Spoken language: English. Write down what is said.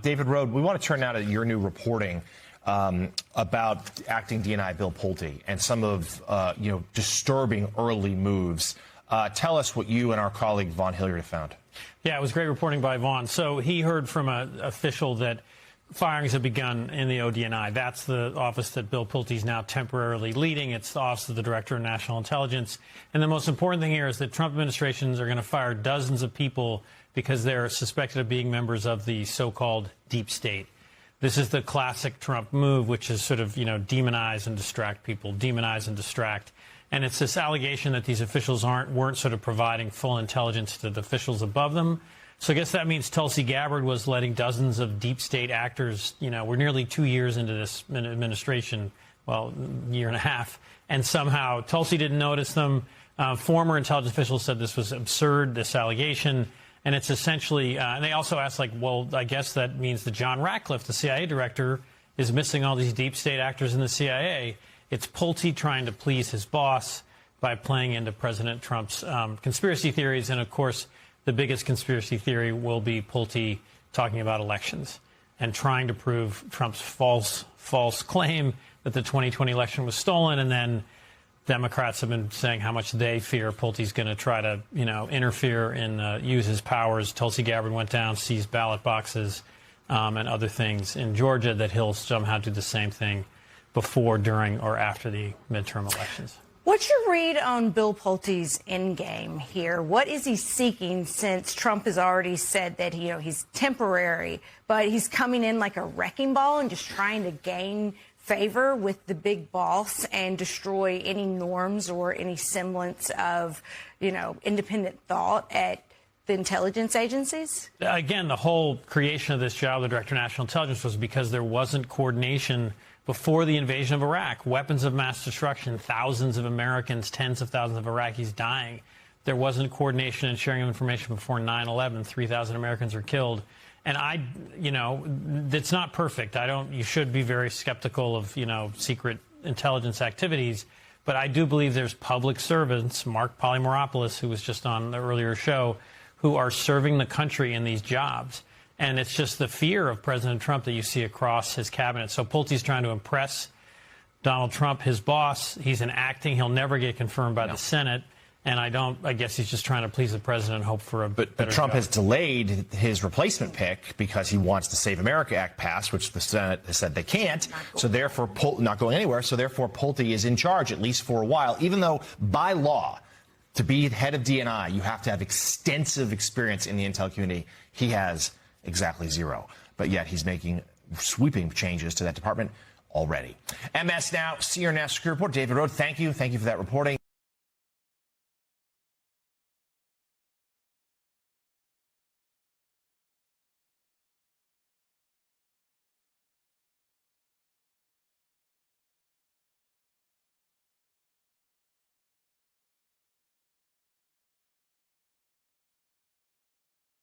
David Rohde, we want to turn now to your new reporting about Acting DNI Bill Pulte and some of disturbing early moves. Tell us what you and our colleague Vaughn Hilliard have found. Yeah, it was great reporting by Vaughn. So he heard from an official that firings have begun in the ODNI. That's the office that Bill Pulte is now temporarily leading. It's the Office of the Director of National Intelligence. And the most important thing here is that Trump administrations are going to fire dozens of people because they're suspected of being members of the so-called deep state. This is the classic Trump move, which is sort of, demonize and distract people, demonize and distract. And it's this allegation that these officials weren't sort of providing full intelligence to the officials above them. So I guess that means Tulsi Gabbard was letting dozens of deep state actors, we're nearly 2 years into this administration, well, year and a half, and somehow Tulsi didn't notice them. Former intelligence officials said this was absurd, this allegation. And it's essentially, and they also asked, well, I guess that means that John Ratcliffe, the CIA director, is missing all these deep state actors in the CIA. It's Pulte trying to please his boss by playing into President Trump's conspiracy theories. And, of course, the biggest conspiracy theory will be Pulte talking about elections and trying to prove Trump's false claim that the 2020 election was stolen. And then Democrats have been saying how much they fear Pulte's going to try to, interfere and use his powers. Tulsi Gabbard went down, seized ballot boxes and other things in Georgia, that he'll somehow do the same thing before, during, or after the midterm elections. What's your read on Bill Pulte's endgame here? What is he seeking, since Trump has already said that he's temporary, but he's coming in like a wrecking ball and just trying to gain favor with the big boss and destroy any norms or any semblance of, independent thought at the intelligence agencies? Again, the whole creation of this job, the Director of National Intelligence, was because there wasn't coordination before the invasion of Iraq. Weapons of mass destruction, thousands of Americans, tens of thousands of Iraqis dying. There wasn't coordination and sharing of information before 9/11. 3,000 Americans were killed. And it's not perfect. You should be very skeptical of, secret intelligence activities. But I do believe there's public servants, Mark Polymeropoulos, who was just on the earlier show, who are serving the country in these jobs. And it's just the fear of President Trump that you see across his cabinet. So Pulte's trying to impress Donald Trump, his boss. He's an acting. He'll never get confirmed by the Senate. And I guess he's just trying to please the president and hope for a better But Trump job. has delayed his replacement pick because he wants the Save America Act passed, which the Senate has said they can't. So therefore, not going anywhere. So therefore, Pulte is in charge, at least for a while, even though by law, to be head of DNI, you have to have extensive experience in the intel community. He has exactly zero. But yet he's making sweeping changes to that department already. MS Now, senior national security reporter David Rohde, thank you. Thank you for that reporting.